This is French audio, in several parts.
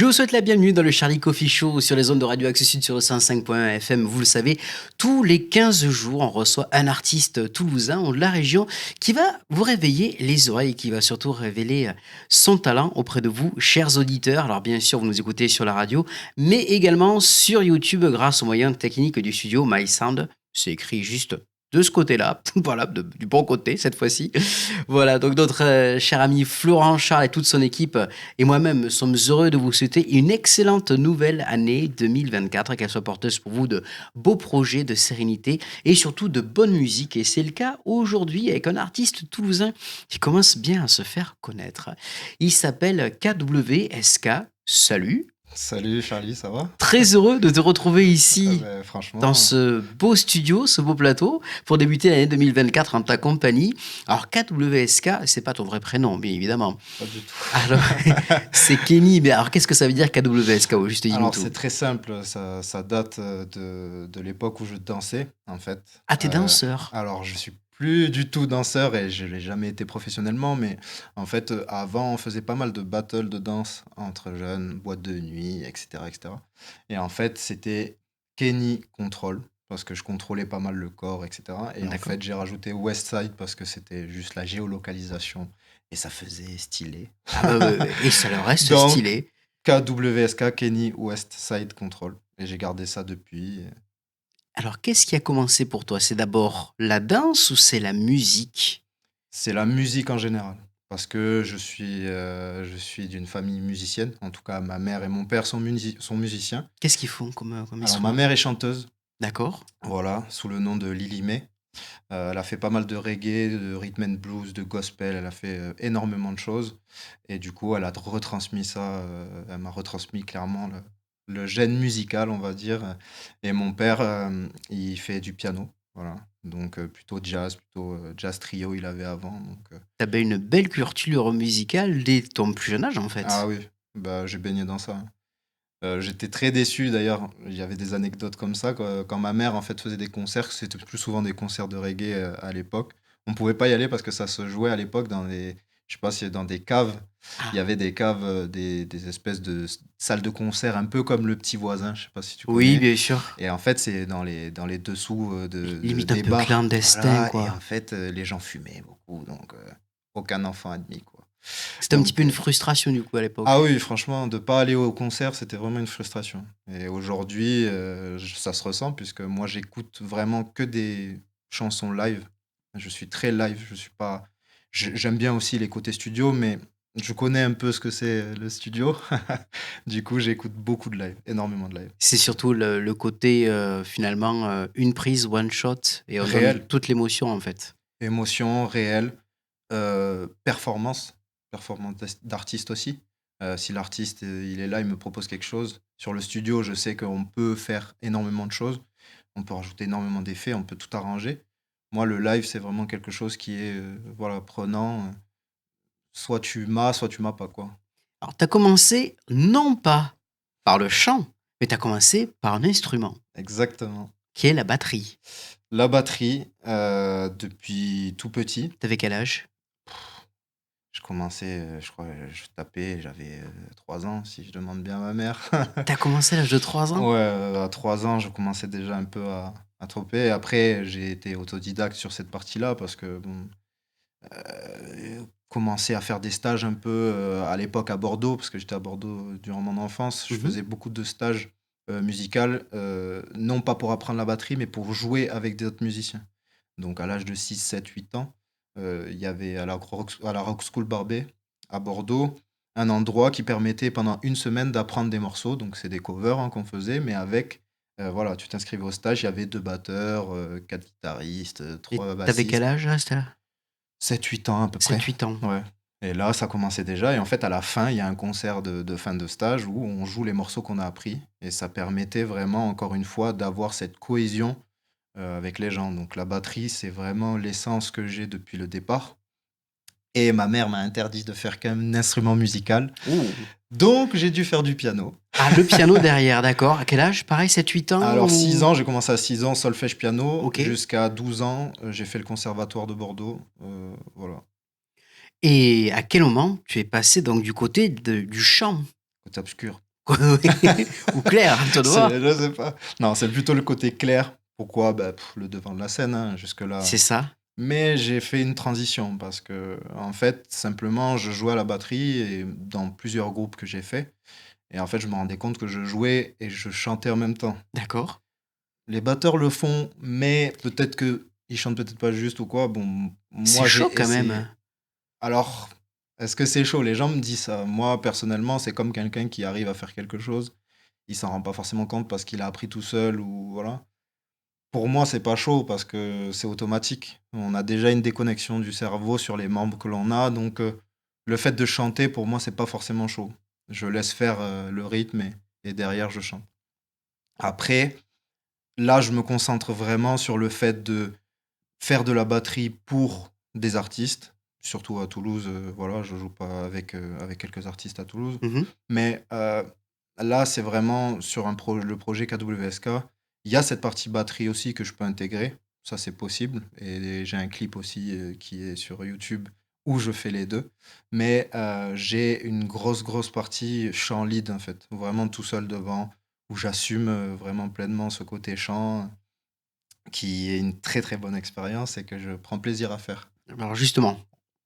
vous souhaite la bienvenue dans le Charlie Coffee Show sur les ondes de Radio Axe Sud sur le 105.1 FM. Vous le savez, tous les 15 jours, on reçoit un artiste toulousain ou de la région qui va vous réveiller les oreilles, qui va surtout révéler son talent auprès de vous, chers auditeurs. Alors bien sûr, vous nous écoutez sur la radio, mais également sur YouTube grâce aux moyens techniques du studio MySound. C'est écrit juste de ce côté-là, voilà, du bon côté cette fois-ci. Voilà, donc notre cher ami Florent Charles et toute son équipe et moi-même sommes heureux de vous souhaiter une excellente nouvelle année 2024, qu'elle soit porteuse pour vous de beaux projets, de sérénité et surtout de bonne musique. Et c'est le cas aujourd'hui avec un artiste toulousain qui commence bien à se faire connaître. Il s'appelle KWSK. Salut, Salut Charlie, ça va? très heureux de te retrouver Ah ici ben, dans franchement, ce beau studio, ce beau plateau, pour débuter l'année 2024 en ta compagnie. Alors, KWSK, c'est pas ton vrai prénom, bien évidemment. pas du tout. Alors, c'est Kenny, mais alors qu'est-ce que ça veut dire KWSK? Oh, juste dis-nous Alors tout. c'est très simple, ça date de l'époque où je dansais en fait. Ah, t'es Euh, danseur. alors je suis plus du tout danseur et je l'ai jamais été professionnellement, mais en fait avant on faisait pas mal de battles de danse entre jeunes, boîtes de nuit, etc., etc. Et en fait c'était Kenny Control parce que je contrôlais pas mal le corps, etc. Et en D'accord. fait j'ai rajouté Westside parce que c'était juste la géolocalisation et ça faisait stylé. Ah, bah, et ça le reste Donc, stylé. KWSK, Kenny West Side Control. Et j'ai gardé ça depuis. Alors, qu'est-ce qui a commencé pour toi? C'est d'abord la danse ou c'est la musique? C'est la musique en général. Parce que je suis d'une famille musicienne. En tout cas, ma mère et mon père sont musiciens. Qu'est-ce qu'ils font comme Alors, ma instrument? mère est chanteuse, D'accord. voilà, sous le nom de Lily May. Elle a fait pas mal de reggae, de rhythm and blues, de gospel. Elle a fait énormément de choses. Et du coup, elle a retransmis ça. Elle m'a retransmis clairement le gène musical, on va dire. Et mon père, il fait du piano. Voilà. Donc, plutôt jazz, plutôt jazz trio, il avait avant. Donc, T'avais une belle culture musicale dès ton plus jeune âge, en ah fait. oui, bah, j'ai baigné dans ça, hein. J'étais très déçu d'ailleurs. Il y avait des anecdotes comme ça quand ma mère en fait faisait des concerts. C'était plus souvent des concerts de reggae à l'époque. On pouvait pas y aller parce que ça se jouait à l'époque dans des, je sais pas si dans des caves. Il y Ah, avait des caves, des espèces de salles de concert un peu comme le Petit Voisin. Je sais pas si tu oui, connais. bien sûr. Et en fait, c'est dans les dessous Limite un des peu bars. clandestin, Voilà. Et en quoi. fait, les gens fumaient beaucoup, donc aucun enfant admis quoi. C'était un petit Donc peu une frustration, du coup, à ah l'époque. oui, franchement, de pas aller au concert, c'était vraiment une frustration. Et aujourd'hui, ça se ressent puisque moi, j'écoute vraiment que des chansons live. Je suis très live, je suis pas j'aime bien aussi les côtés studio, mais je connais un peu ce que c'est le studio. Du coup, j'écoute beaucoup de live, énormément de live. C'est surtout le côté, finalement, une prise, one shot et on donne Réel, toute l'émotion, en fait. émotion, réel, performance, performance d'artiste aussi. Si l'artiste, il est là, il me propose quelque chose. Sur le studio, je sais qu'on peut faire énormément de choses. On peut rajouter énormément d'effets, on peut tout arranger. Moi, le live, c'est vraiment quelque chose qui est voilà, prenant. Soit tu m'as pas, quoi. Alors, tu as commencé non pas par le chant, mais tu as commencé par un instrument, Exactement. qui est la batterie. La batterie, depuis tout petit, Tu avais quel âge? je commençais, je crois, je tapais, j'avais 3 ans, si je demande bien à ma mère. Tu as commencé à l'âge de 3 ans? Ouais, à 3 ans, je commençais déjà un peu à troper. Et après, j'ai été autodidacte sur cette partie-là parce que, bon, commencer à faire des stages un peu à l'époque à Bordeaux, parce que j'étais à Bordeaux durant mon enfance. Je Mmh. faisais beaucoup de stages musicaux, non pas pour apprendre la batterie, mais pour jouer avec d'autres musiciens. Donc à l'âge de 6 7 8 ans, il y avait à la Rock School Barbet à Bordeaux, un endroit qui permettait pendant une semaine d'apprendre des morceaux. Donc c'est des covers hein, qu'on faisait, mais avec, voilà, tu t'inscrivais au stage, il y avait 2 batteurs, 4 guitaristes, Et 3 tu avais quel bassistes. âge à ce 7 8 ans à peu près. 7-8 ans? Ouais. Et là, ça commençait déjà. Et en fait, à la fin, il y a un concert de fin de stage où on joue les morceaux qu'on a appris. Et ça permettait vraiment, encore une fois, d'avoir cette cohésion avec les gens. Donc la batterie, c'est vraiment l'essence que j'ai depuis le départ. Et ma mère m'a interdit de faire qu'un instrument musical. Ouh! Donc j'ai dû faire du piano. Ah, le piano derrière, d'accord. À quel âge? Pareil, 7-8 ans Alors 6 ou? ans, j'ai commencé à 6 ans, solfège piano. OK. Jusqu'à 12 ans, j'ai fait le conservatoire de Bordeaux. Voilà, Et à quel moment tu es passé donc du côté du chant? côté obscur. Ou clair, à toi de voir. Je sais pas. Non, c'est plutôt le côté clair. Pourquoi? Bah, le devant de la scène, hein, jusque-là. C'est ça. Mais j'ai fait une transition parce que, en fait, simplement, je jouais à la batterie et dans plusieurs groupes que j'ai fait. Et en fait, je me rendais compte que je jouais et je chantais en même temps. D'accord. Les batteurs le font, mais peut-être que ils chantent peut-être pas juste ou quoi. Bon, C'est moi, chaud j'ai quand même, essayé. hein. Alors, est-ce que c'est chaud? Les gens me disent ça. Moi, personnellement, c'est comme quelqu'un qui arrive à faire quelque chose. Il s'en rend pas forcément compte parce qu'il a appris tout seul ou voilà. Pour moi, c'est pas chaud parce que c'est automatique. On a déjà une déconnexion du cerveau sur les membres que l'on a, donc le fait de chanter, pour moi, c'est pas forcément chaud. Je laisse faire le rythme et derrière, je chante. Après, là, je me concentre vraiment sur le fait de faire de la batterie pour des artistes, surtout à Toulouse. Voilà, je joue pas avec quelques artistes à Toulouse. Mmh. Mais là, c'est vraiment sur le projet KWSK. Il y a cette partie batterie aussi que je peux intégrer. Ça, c'est possible. Et j'ai un clip aussi qui est sur YouTube où je fais les deux. Mais j'ai une grosse partie chant lead, en fait. Vraiment tout seul devant, où j'assume vraiment pleinement ce côté chant, qui est une très bonne expérience et que je prends plaisir à faire. Alors justement,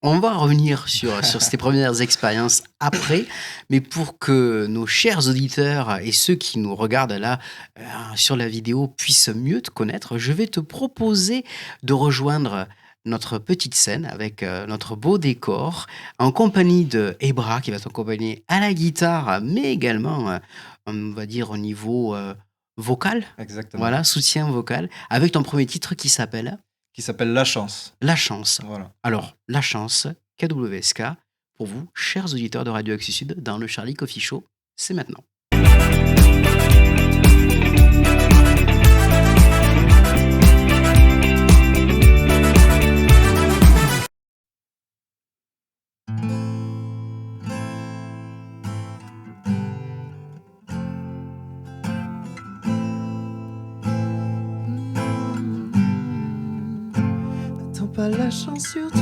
on va revenir sur ces premières expériences après, mais pour que nos chers auditeurs et ceux qui nous regardent là, sur la vidéo puissent mieux te connaître, je vais te proposer de rejoindre notre petite scène avec, notre beau décor, en compagnie de Ebra qui va t'accompagner à la guitare, mais également, on va dire au niveau, vocal. Exactement. Voilà, soutien vocal, avec ton premier titre qui s'appelle? Qui s'appelle La Chance. La Chance. Voilà. Alors, La Chance, KWSK, pour vous, chers auditeurs de Radio Axis Sud, dans le Charlie Coffee Show, c'est maintenant. N'attends pas la chance sur toi.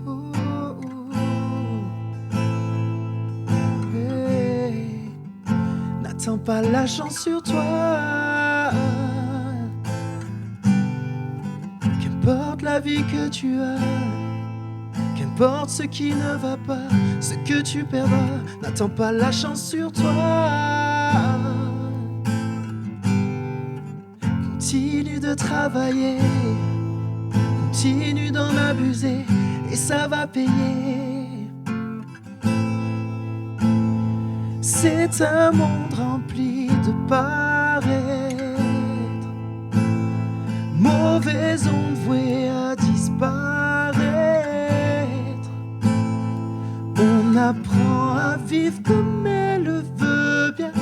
Oh, oh, oh. Hey. N'attends pas la chance sur toi. Qu'importe la vie que tu as, qu'importe ce qui ne va pas, ce que tu perdras, n'attends pas la chance sur toi. Continue de travailler, continue d'en abuser, et ça va payer. C'est un monde rempli de paraître, mauvaise onde vouée à disparaître. On apprend à vivre comme elle le veut bien.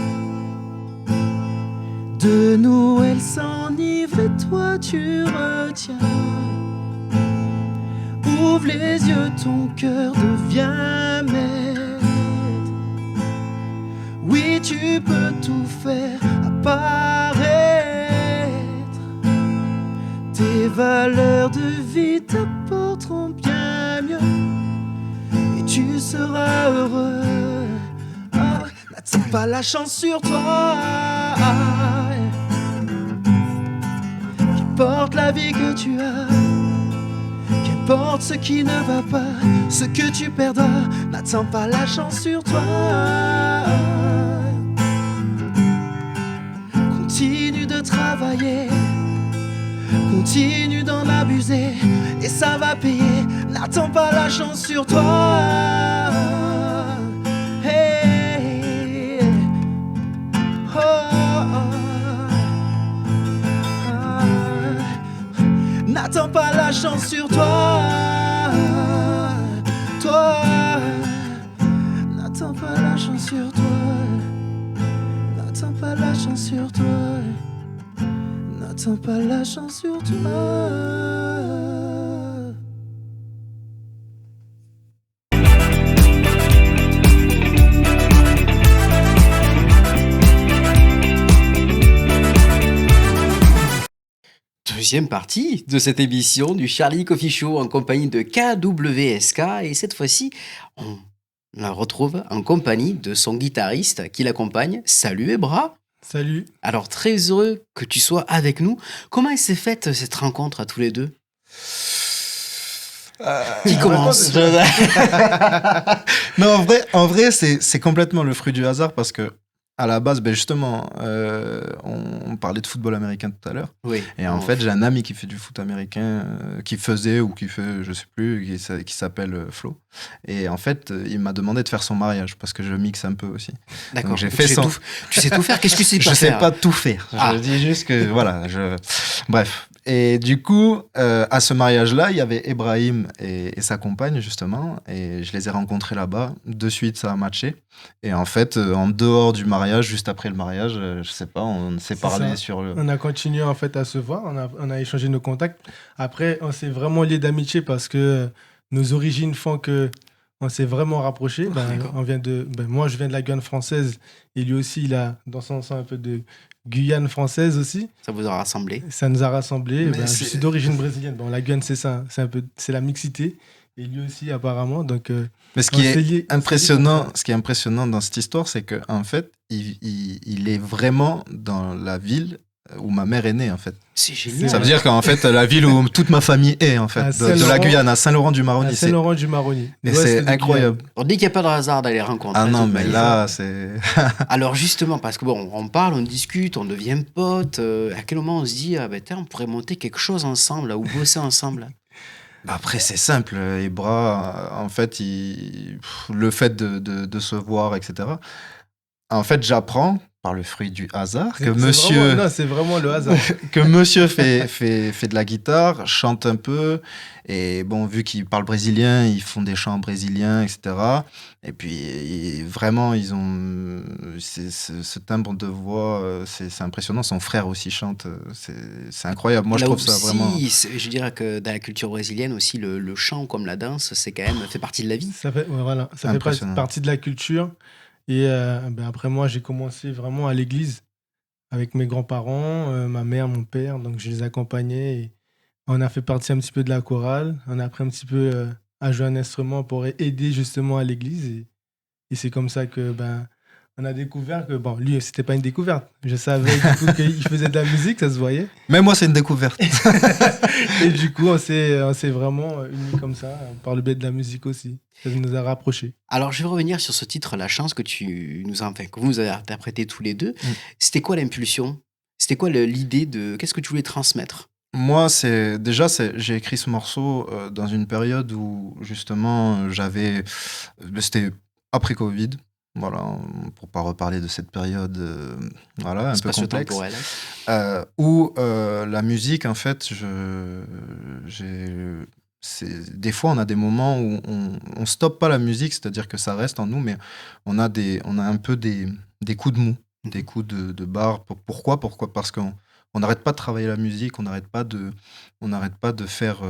De nous elle s'enivre et toi tu retiens. Ouvre les yeux, ton cœur devient maître. Oui, tu peux tout faire apparaître. Tes valeurs de vie t'apporteront bien mieux et tu seras heureux. Ah, n'attends pas la chance sur toi. Qu'importe la vie que tu as, qu'importe ce qui ne va pas, ce que tu perdras, n'attends pas la chance sur toi. Continue de travailler, continue d'en abuser, et ça va payer. N'attends pas la chance sur toi. Hey. Oh, oh. N'attends pas la chance sur toi. Toi, n'attends pas la chance sur toi. N'attends pas la chance sur toi. N'attends pas la chance sur toi. deuxième partie de cette émission du Charlie Coffee Show en compagnie de KWSK. Et cette fois-ci, on la retrouve en compagnie de son guitariste qui l'accompagne. Salut Ebra. Salut. Alors, très heureux que tu sois avec nous. Comment s'est faite cette rencontre à tous les deux? Qui commence? Non, en vrai c'est complètement le fruit du hasard parce que à la base, ben justement, on parlait de football américain tout à l'heure. Oui. Et en fait, j'ai un ami qui fait du foot américain, qui faisait ou qui fait, je sais plus, qui s'appelle Flo. Et en fait, il m'a demandé de faire son mariage parce que je mixe un peu aussi. D'accord. Donc j'ai fait son. Tu sais tout faire. Qu'est-ce que tu sais Je pas sais faire? pas tout faire. Ah. Je dis juste que voilà. Bref. Et du coup, à ce mariage-là, il y avait Ibrahim et sa compagne justement, et je les ai rencontrés là-bas. De suite, ça a matché. Et en fait, en dehors du mariage, juste après le mariage, je sais pas, on s'est parlé sur le. On a continué en fait à se voir, on a échangé nos contacts. Après, on s'est vraiment liés d'amitié parce que nos origines font que on s'est vraiment rapprochés. Moi, je viens de la Guyane française et lui aussi, il a dans son sang un peu de Guyane française aussi. Ça vous a rassemblé? Ça nous a rassemblés. Mais Je suis d'origine brésilienne. Bon, la Guyane, c'est ça, c'est la mixité. Et lui aussi, apparemment. Donc, mais ce qui est impressionnant dans cette histoire, c'est que en fait, il est vraiment dans la ville où ma mère est née, en fait. C'est génial. Ça veut dire qu'en fait, la ville où toute ma famille est, en fait, de la Guyane, à Saint-Laurent-du-Maroni. Saint-Laurent-du-Maroni. Et c'est incroyable. On dit qu'il n'y a pas de hasard d'aller rencontrer. Ah non, mais là, c'est... Alors justement, parce que bon, on parle, on discute, on devient potes. À quel moment on se dit, ah ben tiens, on pourrait monter quelque chose ensemble, là, ou bosser ensemble? Après, c'est simple. Ibra, en fait, le fait de se voir, etc. En fait, j'apprends par le fruit du hasard que monsieur... Non, c'est vraiment le hasard. que monsieur fait de la guitare, chante un peu. Et bon, vu qu'il parle brésilien, ils font des chants brésiliens, etc. Et puis, vraiment, ils ont ce timbre de voix, c'est impressionnant. Son frère aussi chante, c'est incroyable. Moi, je trouve ça vraiment... Je dirais que dans la culture brésilienne aussi, le chant comme la danse, c'est quand même fait partie de la vie. Ça fait partie de la culture. Et après moi, j'ai commencé vraiment à l'église avec mes grands-parents, ma mère, mon père. Donc, je les accompagnais et on a fait partie un petit peu de la chorale. On a appris un petit peu à jouer un instrument pour aider justement à l'église. Et c'est comme ça que on a découvert que, bon, lui, c'était pas une découverte. Je savais du coup qu'il faisait de la musique, ça se voyait. Mais moi, c'est une découverte. Et du coup, on s'est vraiment unis comme ça, par le biais de la musique aussi. Ça nous a rapprochés. Alors, je vais revenir sur ce titre, La Chance, que que vous nous avez interprété tous les deux. C'était quoi l'impulsion? C'était quoi l'idée de... Qu'est-ce que tu voulais transmettre? Moi, j'ai écrit ce morceau dans une période où, justement, c'était après Covid. Voilà, pour pas reparler de cette période un peu complexe, où la musique, en fait, des fois, on a des moments où on stoppe pas la musique, c'est-à-dire que ça reste en nous, mais on a un peu des coups de mou, des coups de barre. Pourquoi? Parce qu'on n'arrête pas de travailler la musique, on n'arrête pas de faire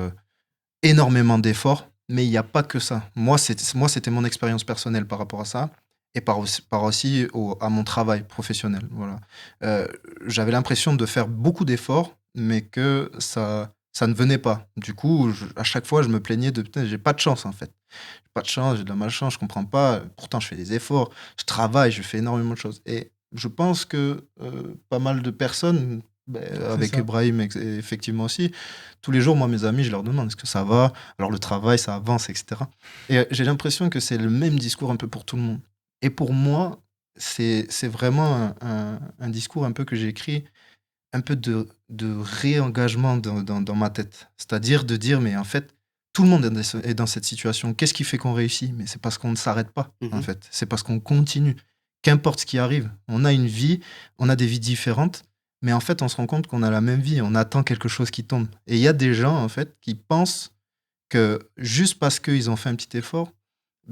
énormément d'efforts, mais il n'y a pas que ça. Moi, c'était mon expérience personnelle par rapport à ça. Et par aussi à mon travail professionnel. Voilà. J'avais l'impression de faire beaucoup d'efforts, mais que ça ne venait pas. Du coup, à chaque fois, je me plaignais de putain, j'ai pas de chance en fait. J'ai pas de chance, j'ai de la malchance, je comprends pas. Pourtant, je fais des efforts, je travaille, je fais énormément de choses. Et je pense que pas mal de personnes, avec Ibrahim effectivement aussi, tous les jours, moi, mes amis, je leur demande est-ce que ça va? Alors, le travail, ça avance, etc. Et j'ai l'impression que c'est le même discours un peu pour tout le monde. Et pour moi, c'est vraiment un discours un peu que j'ai écrit, un peu de réengagement dans ma tête. C'est-à-dire de dire, mais en fait, tout le monde est dans cette situation. Qu'est-ce qui fait qu'on réussit? Mais c'est parce qu'on ne s'arrête pas, en fait. C'est parce qu'on continue. Qu'importe ce qui arrive. On a une vie, on a des vies différentes, mais en fait, on se rend compte qu'on a la même vie. On attend quelque chose qui tombe. Et il y a des gens, en fait, qui pensent que juste parce qu'ils ont fait un petit effort,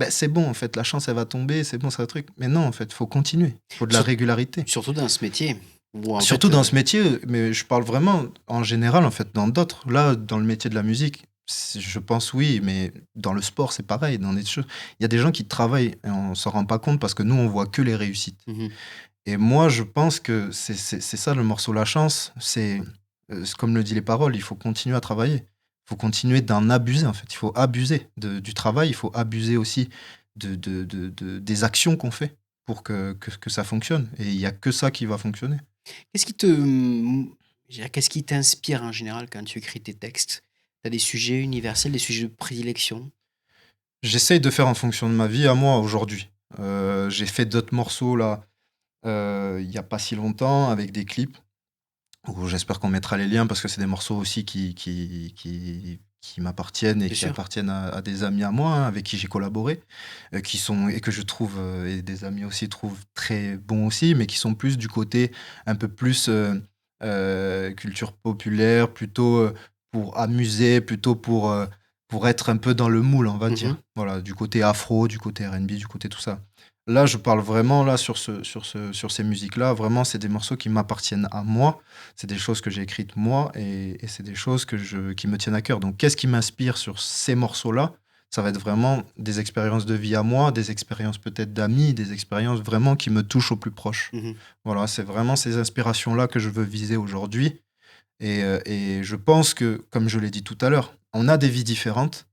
c'est bon, en fait, la chance, elle va tomber, c'est bon, c'est un truc. Mais non, en fait, il faut continuer. Il faut de la régularité. Surtout dans ce métier. Surtout dans ce métier, mais je parle vraiment en général, en fait, dans d'autres. Là, dans le métier de la musique, je pense oui, mais dans le sport, c'est pareil. Dans des choses, il y a des gens qui travaillent et on s'en rend pas compte parce que nous, on voit que les réussites. Et moi, je pense que c'est ça le morceau La Chance. C'est c'est comme le dit les paroles, il faut continuer à travailler. Il faut continuer d'en abuser, en fait. Il faut abuser du travail, il faut abuser aussi des actions qu'on fait pour que ça fonctionne. Et il n'y a que ça qui va fonctionner. Qu'est-ce qui te, je veux dire, qu'est-ce qui t'inspire en général quand tu écris tes textes? Tu as des sujets universels, des sujets de prédilection? J'essaye de faire en fonction de ma vie à moi aujourd'hui. J'ai fait d'autres morceaux là, il n'y a pas si longtemps, avec des clips, où j'espère qu'on mettra les liens parce que c'est des morceaux aussi qui m'appartiennent et Bien qui sûr. appartiennent à des amis à moi, hein, avec qui j'ai collaboré, et que je trouve, et des amis aussi trouvent très bons aussi, mais qui sont plus du côté un peu plus culture populaire, plutôt pour amuser, plutôt pour être un peu dans le moule, on va Mhm. dire. Voilà, du côté afro, du côté R&B, du côté tout ça. Là, je parle vraiment là sur ces musiques-là. Vraiment, c'est des morceaux qui m'appartiennent à moi. C'est des choses que j'ai écrites moi et c'est des choses qui me tiennent à cœur. Donc, qu'est-ce qui m'inspire sur ces morceaux-là? Ça va être vraiment des expériences de vie à moi, des expériences peut-être d'amis, des expériences vraiment qui me touchent au plus proche. Mhm. Voilà, c'est vraiment ces inspirations-là que je veux viser aujourd'hui. Et je pense que, comme je l'ai dit tout à l'heure, on a des vies différentes,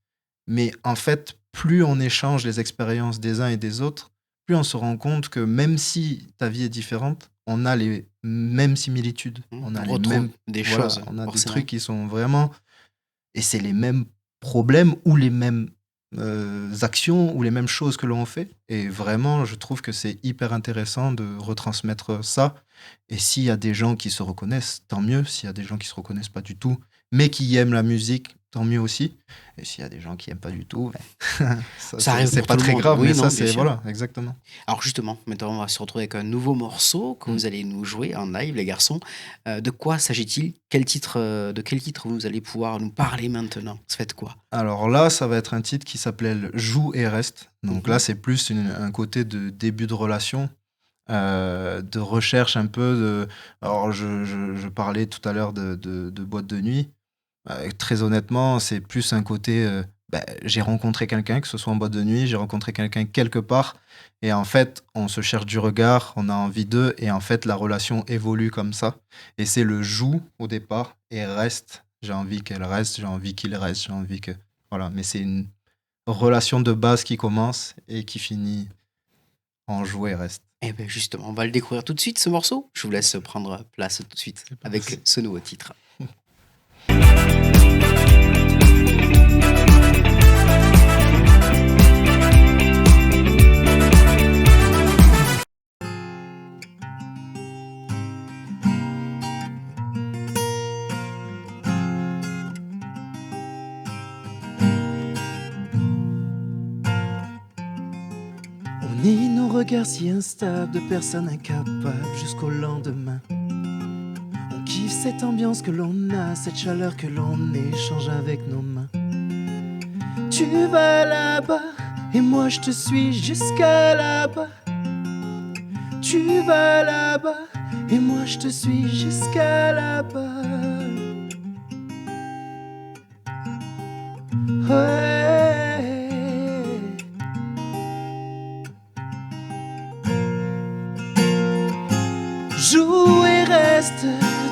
mais en fait, plus on échange les expériences des uns et des autres, plus on se rend compte que même si ta vie est différente, on a les mêmes similitudes. On a On les retrouve mêmes, des voilà, choses, on a des forcément. trucs qui sont vraiment, et c'est les mêmes problèmes ou les mêmes actions ou les mêmes choses que l'on fait. Et vraiment, je trouve que c'est hyper intéressant de retransmettre ça. Et s'il y a des gens qui se reconnaissent, tant mieux. S'il y a des gens qui se reconnaissent pas du tout, mais qui aiment la musique, tant mieux aussi. Et s'il y a des gens qui aiment pas du tout, ça, Ça arrive c'est pour pas tout le très monde. grave, Oui, mais ça, non, bien c'est, sûr. voilà, exactement. Alors justement, maintenant on va se retrouver avec un nouveau morceau que Mm. vous allez nous jouer en live, les garçons. De quoi s'agit-il? De quel titre vous allez pouvoir nous parler maintenant? Ça fait de quoi? Alors là, ça va être un titre qui s'appelle Joue et reste. Donc Mhm. là, c'est plus un côté de début de relation, de recherche un peu de. Alors, je parlais tout à l'heure de boîte de nuit. Très honnêtement, c'est plus un côté. J'ai rencontré quelqu'un, que ce soit en boîte de nuit, j'ai rencontré quelqu'un quelque part, et en fait, on se cherche du regard, on a envie d'eux, et en fait, la relation évolue comme ça. Et c'est le joue au départ, et reste. J'ai envie qu'elle reste, j'ai envie qu'il reste, j'ai envie que. Voilà, mais c'est une relation de base qui commence et qui finit en joue et reste. Eh bien justement, on va le découvrir tout de suite ce morceau. Je vous laisse prendre place tout de suite C'est avec parti. ce nouveau titre. On nie nos regards si instables de personnes incapables jusqu'au lendemain. On kiffe cette ambiance que l'on a, cette chaleur que l'on échange avec nos mains. Tu vas là-bas et moi je te suis jusqu'à là-bas. Tu vas là-bas et moi je te suis jusqu'à là-bas. Ouais. Joue et reste,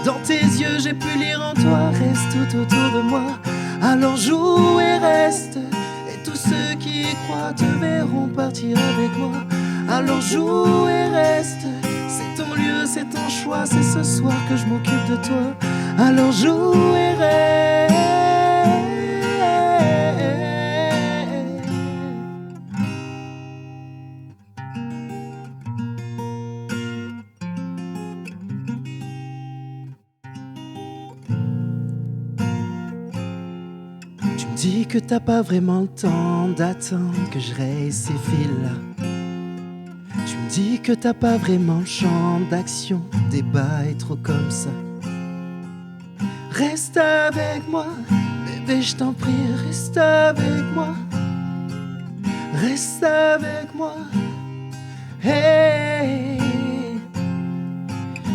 dans tes yeux j'ai pu lire en toi, reste tout autour de moi. Alors joue et reste, et tous ceux qui y croient te verront partir avec moi. Alors joue et reste, c'est ton lieu, c'est ton choix, c'est ce soir que je m'occupe de toi. Alors joue et reste. Tu me dis que t'as pas vraiment le temps d'attendre que je raye ces fils-là. Tu me dis que t'as pas vraiment le champ d'action, débat est trop comme ça. Reste avec moi, bébé, je t'en prie, reste avec moi. Reste avec moi. Hey,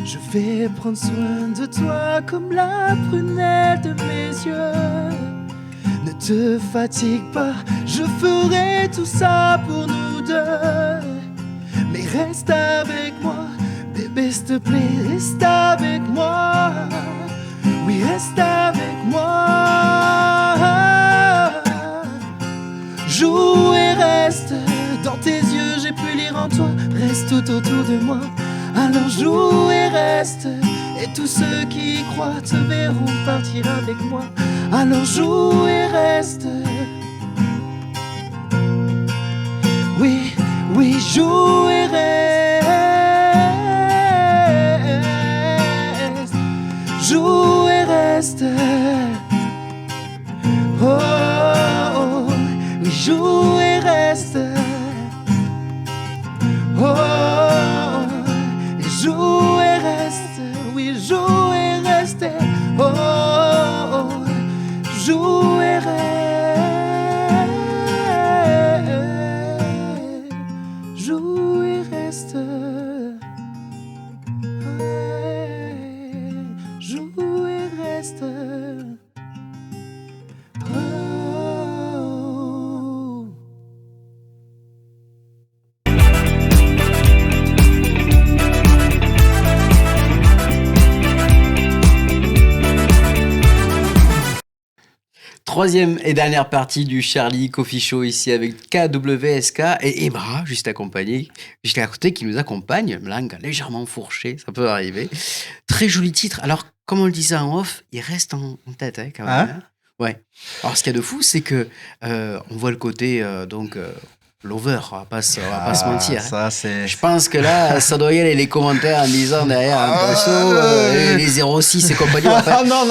je vais prendre soin de toi comme la prunelle de mes yeux. Ne te fatigue pas, je ferai tout ça pour nous deux. Mais reste avec moi, bébé, s'il te plaît, reste avec moi. Oui, reste avec moi. Joue et reste, dans tes yeux j'ai pu lire en toi. Reste tout autour de moi, alors joue et reste. Et tous ceux qui y croient te verront partir avec moi. Alors joue et reste. Oui, oui, joue et reste. Joue et reste. Oh, oh, oui, joue et reste. Oh, et joue et reste. Oui, joue et reste. Oh, joue et reste. Joue et reste. Joue et reste. Oh. Troisième et dernière partie du Charlie Coffee Show ici avec KWSK et Ebra, juste à côté, qui nous accompagne. Langue légèrement fourchée, ça peut arriver. Très joli titre. Alors, comme on le disait en off, il reste en tête quand même. Hein. Ouais. Alors, ce qu'il y a de fou, c'est que on voit le côté lover, on va pas se mentir. Ça, c'est... Je pense que là, ça doit y aller les commentaires en disant derrière les 06 et compagnie. Non.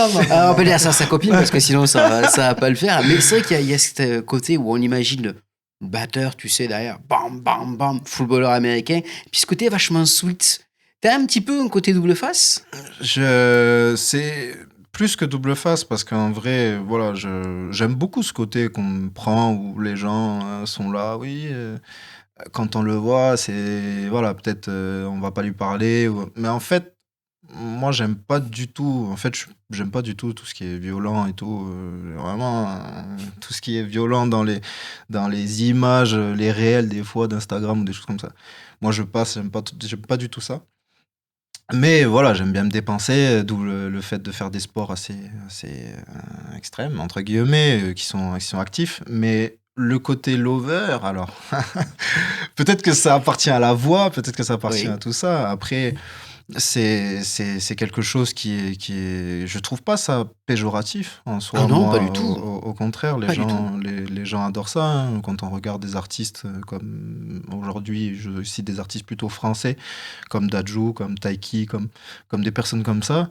On peut dire ça à sa copine parce que sinon ça va pas le faire. Mais c'est vrai qu'il y a ce côté où on imagine le batteur, tu sais, derrière, bam, bam, bam, footballeur américain. Et puis ce côté vachement sweet. T'as un petit peu un côté double face ? C'est plus que double face parce qu'en vrai, voilà, j'aime beaucoup ce côté qu'on me prend où les gens sont là, oui. Quand on le voit, c'est voilà, peut-être on va pas lui parler, mais en fait, moi j'aime pas du tout. En fait, j'aime pas du tout tout ce qui est violent et tout. Vraiment, tout ce qui est violent dans les images, les réels des fois d'Instagram ou des choses comme ça. Moi, j'aime pas du tout ça. Mais voilà, j'aime bien me dépenser, d'où le fait de faire des sports assez extrêmes, entre guillemets, qui sont actifs. Mais le côté lover, alors, peut-être que ça appartient à la voix, peut-être que ça appartient à tout ça. Après, c'est quelque chose qui est, je trouve pas ça péjoratif en soi. Ah non, Moi, pas du tout. au contraire, Pas du tout. les gens adorent ça. Hein. Quand on regarde des artistes comme aujourd'hui, je cite des artistes plutôt français, comme Dadju, comme Taiki, comme des personnes comme ça.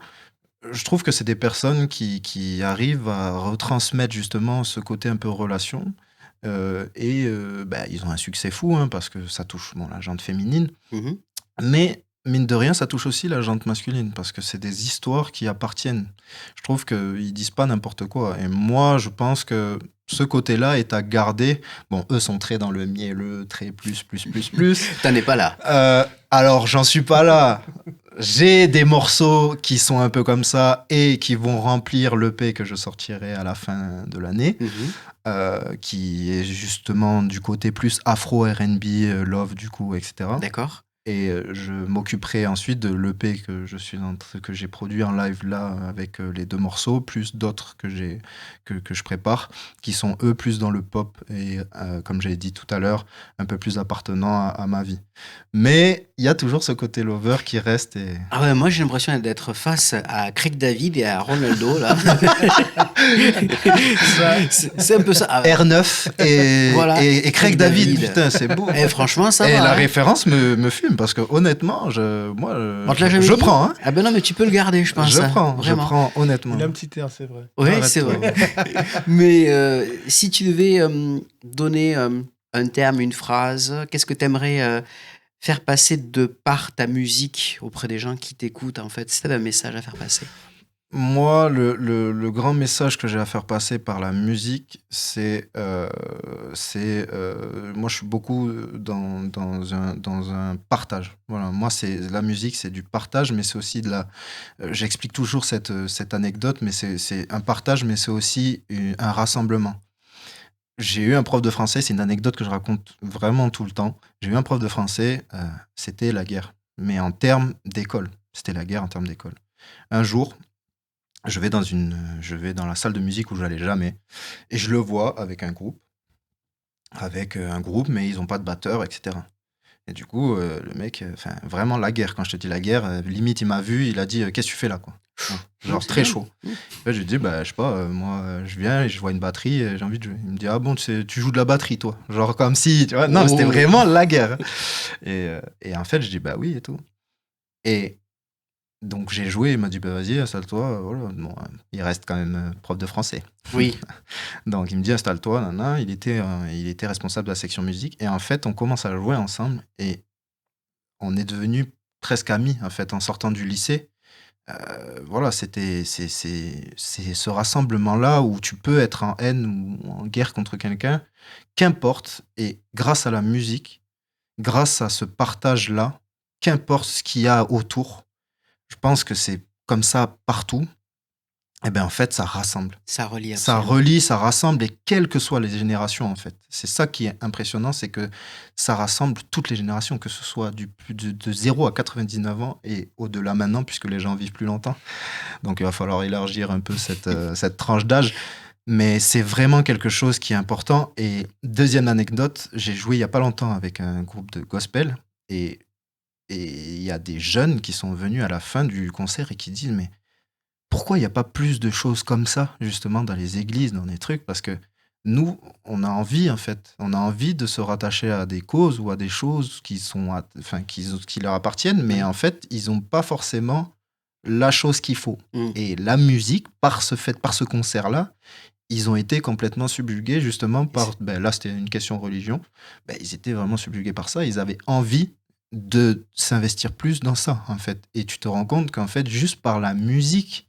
Je trouve que c'est des personnes qui arrivent à retransmettre justement ce côté un peu relation. Ils ont un succès fou hein, parce que ça touche la gente féminine. Mhm. Mais mine de rien, ça touche aussi la gente masculine parce que c'est des histoires qui appartiennent. Je trouve qu'ils disent pas n'importe quoi. Et moi, je pense que ce côté-là est à garder. Bon, eux sont très dans le mielleux, très plus. T'en es pas là. Alors, j'en suis pas là. J'ai des morceaux qui sont un peu comme ça et qui vont remplir l'EP que je sortirai à la fin de l'année, qui est justement du côté plus afro, R&B, love du coup, etc. D'accord. Et je m'occuperai ensuite de l'EP que j'ai produit en live là avec les 2 morceaux, plus d'autres que je prépare, qui sont eux plus dans le pop et comme j'ai dit tout à l'heure, un peu plus appartenant à ma vie. Mais il y a toujours ce côté lover qui reste. Ah ouais, moi j'ai l'impression d'être face à Craig David et à Ronaldo là. c'est un peu ça. R9 et Craig David, putain, c'est beau. Et franchement, ça et va. la référence me fume parce que honnêtement, je prends. Hein. Ah ben non, mais tu peux le garder, je pense. Je prends honnêtement. Il a un petit air, c'est vrai. Oui, c'est vrai. Mais si tu devais donner un terme, une phrase, qu'est-ce que tu aimerais faire passer de par ta musique auprès des gens qui t'écoutent en fait? C'est un message à faire passer. Moi, le grand message que j'ai à faire passer par la musique, c'est moi, je suis beaucoup dans un partage. Voilà, moi, la musique, c'est du partage, mais c'est aussi j'explique toujours cette anecdote, mais c'est un partage, mais c'est aussi un rassemblement. J'ai eu un prof de français, c'est une anecdote que je raconte vraiment tout le temps. J'ai eu un prof de français, c'était la guerre, mais en termes d'école. C'était la guerre en termes d'école. Un jour, je vais dans la salle de musique où j'allais jamais et je le vois avec un groupe, mais ils ont pas de batteur, etc. Et du coup, le mec, enfin, vraiment la guerre. Quand je te dis la guerre, limite, il m'a vu, il a dit, qu'est-ce que tu fais là, quoi. Ouais, genre C'est très bien. chaud. En fait, je lui dis, bah, je sais pas, moi, je viens et je vois une batterie, et j'ai envie de jouer. Il me dit, ah bon, tu joues de la batterie, toi. Genre comme si, tu vois. Non, c'était Oh. vraiment la guerre. Et en fait, je dis, bah oui, et tout. Et donc j'ai joué, il m'a dit, bah vas-y, installe-toi. Voilà. Bon, il reste quand même prof de français. Oui, Donc il me dit, installe-toi, nana. Il était responsable de la section musique. Et en fait, on commence à jouer ensemble et on est devenus presque amis, en fait, en sortant du lycée. Voilà, c'est ce rassemblement-là où tu peux être en haine ou en guerre contre quelqu'un, qu'importe. Et grâce à la musique, grâce à ce partage-là, qu'importe ce qu'il y a autour, je pense que c'est comme ça partout. Et bien en fait, ça rassemble. ça relie Ça absolument. relie, ça rassemble, et quelles que soient les générations, en fait. C'est ça qui est impressionnant, c'est que ça rassemble toutes les générations, que ce soit de 0 à 99 ans et au-delà maintenant, puisque les gens vivent plus longtemps. Donc il va falloir élargir un peu cette tranche d'âge. Mais c'est vraiment quelque chose qui est important. Et deuxième anecdote, j'ai joué il n'y a pas longtemps avec un groupe de gospel. Et et il y a des jeunes qui sont venus à la fin du concert et qui disent, mais pourquoi il n'y a pas plus de choses comme ça, justement, dans les églises, dans les trucs? Parce que nous, on a envie, en fait. On a envie de se rattacher à des causes ou à des choses qui enfin, qui leur appartiennent, mais Oui. en fait, ils n'ont pas forcément la chose qu'il faut. Mm. Et la musique, par ce concert-là, ils ont été complètement subjugués, justement, par. Ben, là, c'était une question religion. Ben, ils étaient vraiment subjugués par ça. Ils avaient envie de s'investir plus dans ça, en fait. Et tu te rends compte qu'en fait, juste par la musique,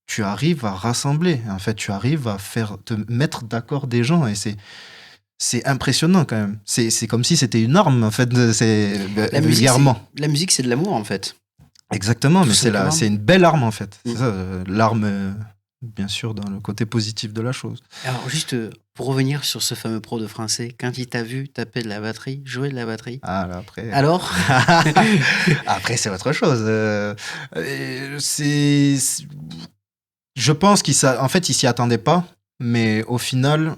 tu arrives à rassembler. En fait, tu arrives à te mettre d'accord des gens. Et c'est impressionnant quand même. C'est comme si c'était une arme, en fait, vulgairement. La musique, c'est de l'amour, en fait. Exactement, Tout mais simplement. c'est une belle arme, en fait. Mm. C'est ça, l'arme, bien sûr, dans le côté positif de la chose. Alors, juste pour revenir sur ce fameux pro de français, quand il t'a vu taper de la batterie, jouer de la batterie, Ah, là, après. alors Après, c'est autre chose. Je pense en fait, il s'y attendait pas, mais au final,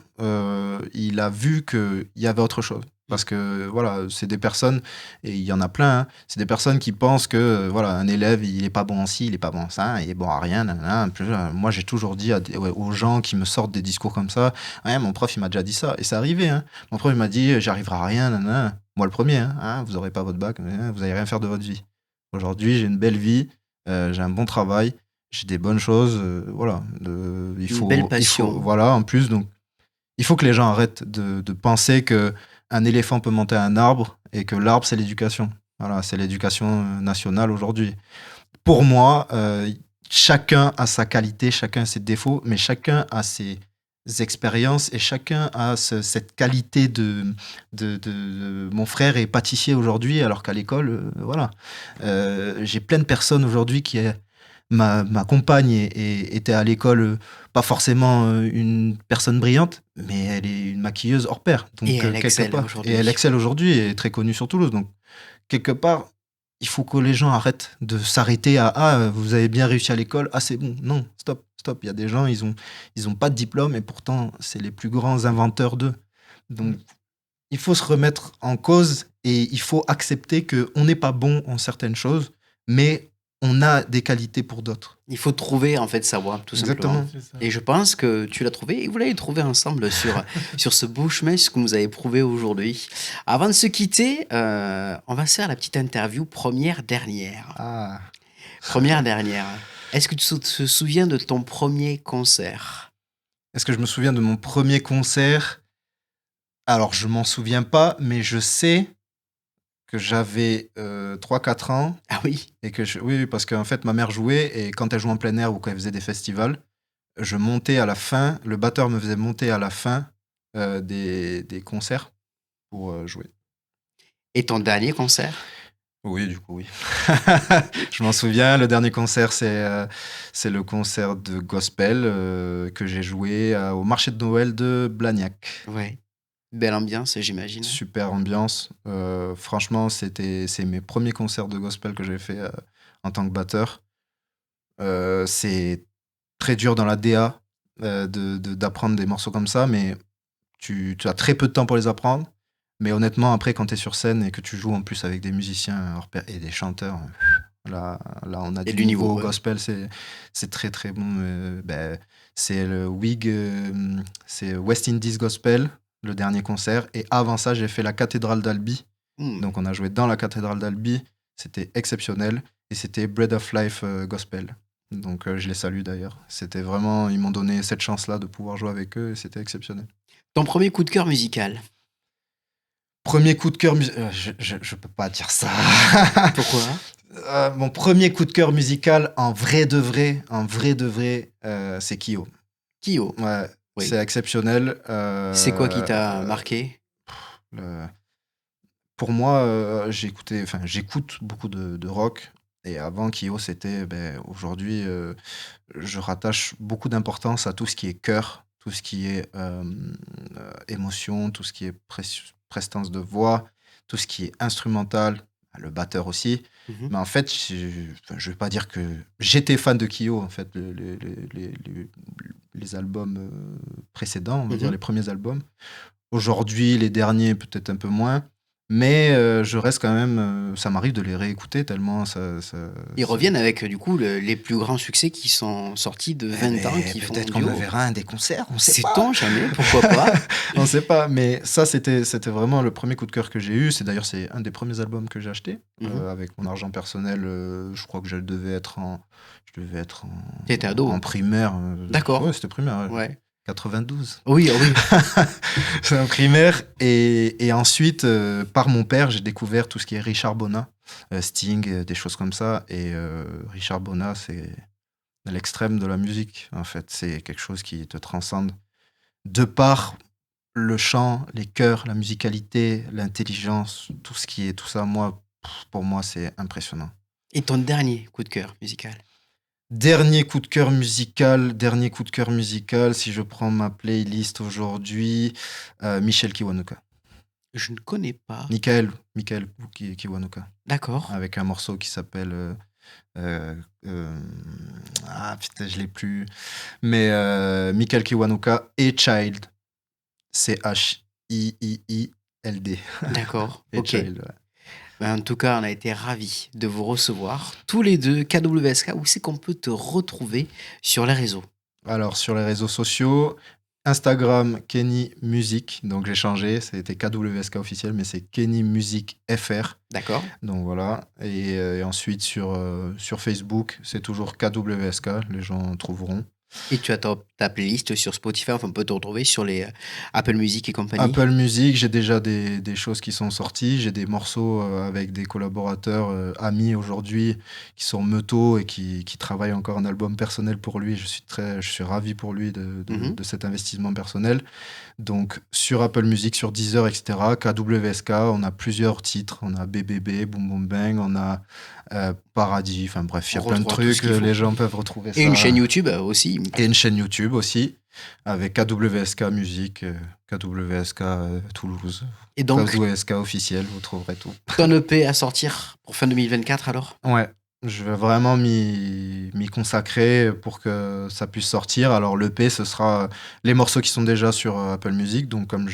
il a vu qu'il y avait autre chose. Parce que voilà, c'est des personnes, et il y en a plein, hein, c'est des personnes qui pensent que voilà, un élève, il est pas bon en ci, il est pas bon en ça, il est bon à rien. Nanana. Moi, j'ai toujours dit aux gens qui me sortent des discours comme ça, ouais, mon prof, il m'a déjà dit ça, et c'est arrivé. Hein. Mon prof, il m'a dit, j'arriverai à rien. Nanana. Moi, le premier, hein, vous aurez pas votre bac, vous allez rien faire de votre vie. Aujourd'hui, j'ai une belle vie, j'ai un bon travail, j'ai des bonnes choses, voilà. Une belle passion. Voilà, en plus, donc, il faut que les gens arrêtent de penser que un éléphant peut monter à un arbre et que l'arbre, c'est l'éducation. Voilà, c'est l'éducation nationale aujourd'hui. Pour moi, chacun a sa qualité, chacun a ses défauts, mais chacun a ses expériences et chacun a cette qualité mon frère est pâtissier aujourd'hui, alors qu'à l'école, voilà. J'ai plein de personnes aujourd'hui qui ma compagne était à l'école, pas forcément une personne brillante, mais elle est une maquilleuse hors pair. Donc, Et elle quelque excelle part, et aujourd'hui. elle excelle aujourd'hui et est très connue sur Toulouse. Donc, quelque part, il faut que les gens arrêtent de s'arrêter à ah, vous avez bien réussi à l'école, ah, c'est bon. Non, stop, stop. Il y a des gens, ils ont pas de diplôme et pourtant, c'est les plus grands inventeurs d'eux. Donc, il faut se remettre en cause et il faut accepter qu'on n'est pas bon en certaines choses, mais on a des qualités pour d'autres. Il faut trouver en fait sa voie, tout Exactement. simplement. C'est ça. Et je pense que tu l'as trouvé et vous l'avez trouvé ensemble sur ce beau chemin, ce que vous avez prouvé aujourd'hui. Avant de se quitter, on va se faire la petite interview première-dernière. Ah, Première-dernière. Est-ce que tu te souviens de ton premier concert? est-ce que je me souviens de mon premier concert? Alors, je m'en souviens pas, mais je sais que j'avais 3-4 ans Ah oui, et oui, parce qu'en fait, ma mère jouait et quand elle jouait en plein air ou quand elle faisait des festivals, je montais à la fin, le batteur me faisait monter à la fin des concerts pour jouer. et ton dernier concert? Oui, du coup, oui. Je m'en souviens, le dernier concert, c'est le concert de gospel que j'ai joué au marché de Noël de Blagnac. Ouais. Belle ambiance, j'imagine. Super ambiance. Franchement, c'est mes premiers concerts de gospel que j'ai fait en tant que batteur. C'est très dur dans la DA d'apprendre des morceaux comme ça, mais tu as très peu de temps pour les apprendre. Mais honnêtement, après, quand tu es sur scène et que tu joues en plus avec des musiciens et des chanteurs, là on a Et du du niveau, niveau ouais. gospel, c'est très très bon. C'est le WIG, c'est West Indies Gospel, le dernier concert. Et avant ça, j'ai fait la cathédrale d'Albi. Hmm. Donc on a joué dans la cathédrale d'Albi. C'était exceptionnel. Et c'était Bread of Life Gospel. Donc je les salue d'ailleurs. C'était vraiment, ils m'ont donné cette chance-là de pouvoir jouer avec eux et c'était exceptionnel. Ton premier coup de cœur musical. Premier coup de cœur je peux pas dire ça. Pourquoi? Mon premier coup de cœur musical en vrai de vrai, c'est Kyo. Kyo. Ouais, Oui. c'est exceptionnel. C'est quoi qui t'a marqué? Pour moi, j'écoute beaucoup de rock. Et avant, Kyo, c'était, aujourd'hui, je rattache beaucoup d'importance à tout ce qui est cœur, tout ce qui est émotion, tout ce qui est prestance de voix, tout ce qui est instrumental, le batteur aussi. Mhm. Mais en fait, je vais pas dire que j'étais fan de Kyo, en fait, les albums précédents, on va dire les premiers albums. Aujourd'hui, les derniers, peut-être un peu moins. Mais je reste quand même, ça m'arrive de les réécouter tellement Ils reviennent avec du coup les plus grands succès qui sont sortis de 20 ans, qui font peut-être qu'on duo. me verra à un des concerts, on sait pas. Sait-on jamais, pourquoi pas? On sait pas, mais ça c'était vraiment le premier coup de cœur que j'ai eu. C'est d'ailleurs un des premiers albums que j'ai acheté avec mon argent personnel. Je crois que je devais être en T'étais ado. en primaire. D'accord. Ouais, c'était primaire. Ouais. 92. Oui, oui. C'est un primaire. Et ensuite, par mon père, j'ai découvert tout ce qui est Richard Bona, Sting, des choses comme ça. Et Richard Bona, c'est l'extrême de la musique, en fait. C'est quelque chose qui te transcende. De par le chant, les chœurs, la musicalité, l'intelligence, tout ça, pour moi, c'est impressionnant. Et ton dernier coup de cœur musical? Dernier coup de cœur musical, si je prends ma playlist aujourd'hui, Michel Kiwanuka. Je ne connais pas. Michael Kiwanuka. D'accord. Avec un morceau qui s'appelle... putain, je l'ai plus. Mais Michael Kiwanuka et Child. Chiiild. D'accord. Et Ok. Child, ouais. En tout cas, on a été ravis de vous recevoir tous les deux. KWSK, où c'est qu'on peut te retrouver sur les réseaux? Alors, sur les réseaux sociaux, Instagram, Kenny Music. Donc, j'ai changé. C'était KWSK officiel, mais c'est Kenny Music FR. D'accord. Donc, voilà. Et ensuite, sur Facebook, c'est toujours KWSK. Les gens trouveront. Et tu as ta playlist sur Spotify, enfin, on peut te retrouver sur les Apple Music et compagnie. Apple Music, j'ai déjà des choses qui sont sorties. J'ai des morceaux avec des collaborateurs amis aujourd'hui qui sont Meuto et qui travaillent encore un album personnel pour lui. Je suis ravi pour lui de cet investissement personnel. Donc sur Apple Music, sur Deezer, etc., KWSK, on a plusieurs titres. On a BBB, Boom Boom Bang, on a Paradis, enfin bref, il y a plein de trucs. Les gens peuvent retrouver ça. Et une chaîne YouTube aussi. Et une chaîne YouTube aussi, avec KWSK Musique, KWSK Toulouse, et donc, KWSK officiel, vous trouverez tout. Ton EP à sortir pour fin 2024 alors? Ouais, je vais vraiment m'y consacrer pour que ça puisse sortir. Alors l'EP, ce sera les morceaux qui sont déjà sur Apple Music, donc comme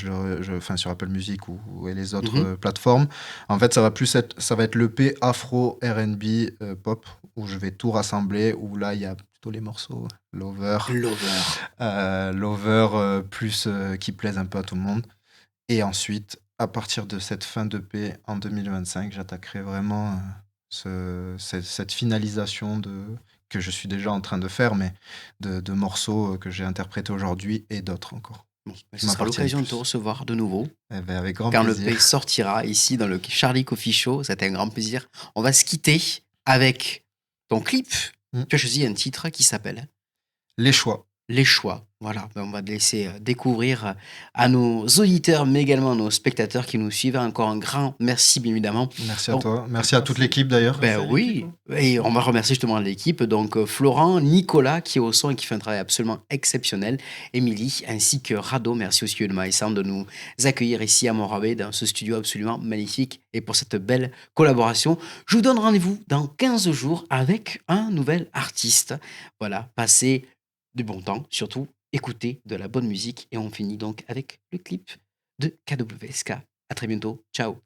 enfin sur Apple Music et les autres plateformes. En fait, ça va être l'EP Afro R&B Pop, où je vais tout rassembler, où là il y a plutôt les morceaux Lover plus qui plaisent un peu à tout le monde. Et ensuite, à partir de cette fin d'EP en 2025, j'attaquerai vraiment cette finalisation que je suis déjà en train de faire, mais de morceaux que j'ai interprétés aujourd'hui et d'autres encore. Bon, ce sera l'occasion de te recevoir de nouveau. Avec grand quand plaisir. Quand l'EP sortira ici dans le Charlie Coffee Show, c'était un grand plaisir. On va se quitter avec ton clip. Tu as choisi un titre qui s'appelle Les Choix. Les Choix. Voilà, on va te laisser découvrir à nos auditeurs, mais également à nos spectateurs qui nous suivent. Encore un grand merci, bien évidemment. Merci à toi. Merci à toute l'équipe, d'ailleurs. Oui, et on va remercier justement l'équipe. Donc, Florent, Nicolas, qui est au son et qui fait un travail absolument exceptionnel. Émilie, ainsi que Rado. Merci au studio de MySound de nous accueillir ici à Montreuil, dans ce studio absolument magnifique, et pour cette belle collaboration. Je vous donne rendez-vous dans 15 jours avec un nouvel artiste. Voilà, passez du bon temps, surtout écoutez de la bonne musique et on finit donc avec le clip de KWSK. À très bientôt, ciao.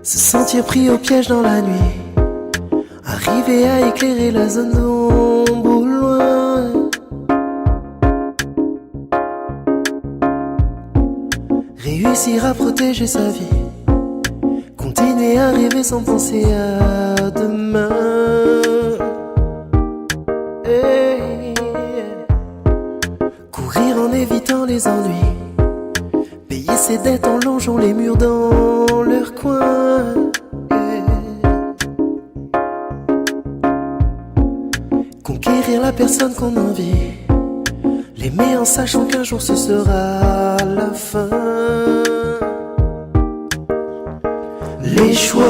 Se sentir pris au piège dans la nuit, arriver à éclairer la zone d'ombre au loin, réussir à protéger sa vie, continuer à rêver sans penser à demain. Hey, courir en évitant les ennuis, payer ses dettes en longeant les murs dans leur coin. Conquérir la personne qu'on envie, l'aimer en sachant qu'un jour ce sera la fin. Les choix,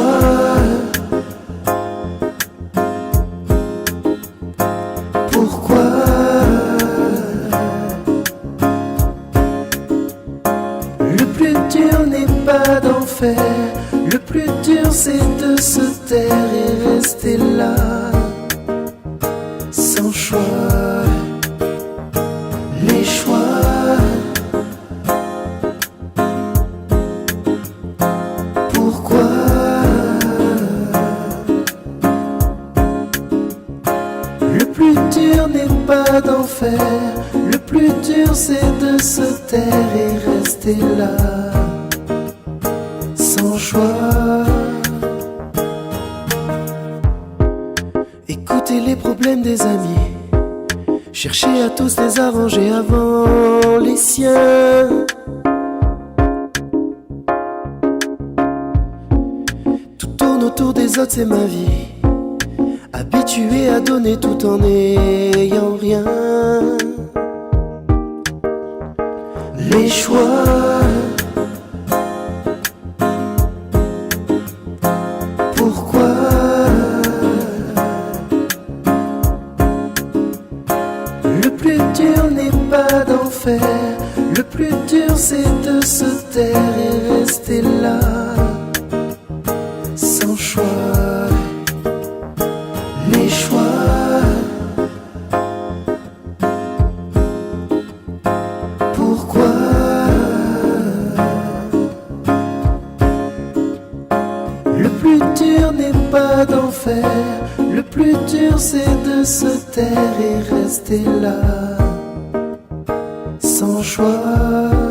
pourquoi le plus dur n'est pas d'en faire, le plus dur c'est de se taire et rester là, sans choix. Les choix, pourquoi le plus dur n'est pas d'en faire, le plus dur c'est de se taire et rester là, sans choix. Écouter les problèmes des amis, chercher à tous les arranger avant les siens. Tout tourne autour des autres, c'est ma vie. Habitué à donner tout en n'ayant rien. Les choix, pourquoi d'enfer. Le plus dur c'est de se taire et rester là, sans choix, ni choix. Pourquoi? Le plus dur n'est pas d'enfer. Le plus dur c'est de se taire et rester là, sans choix.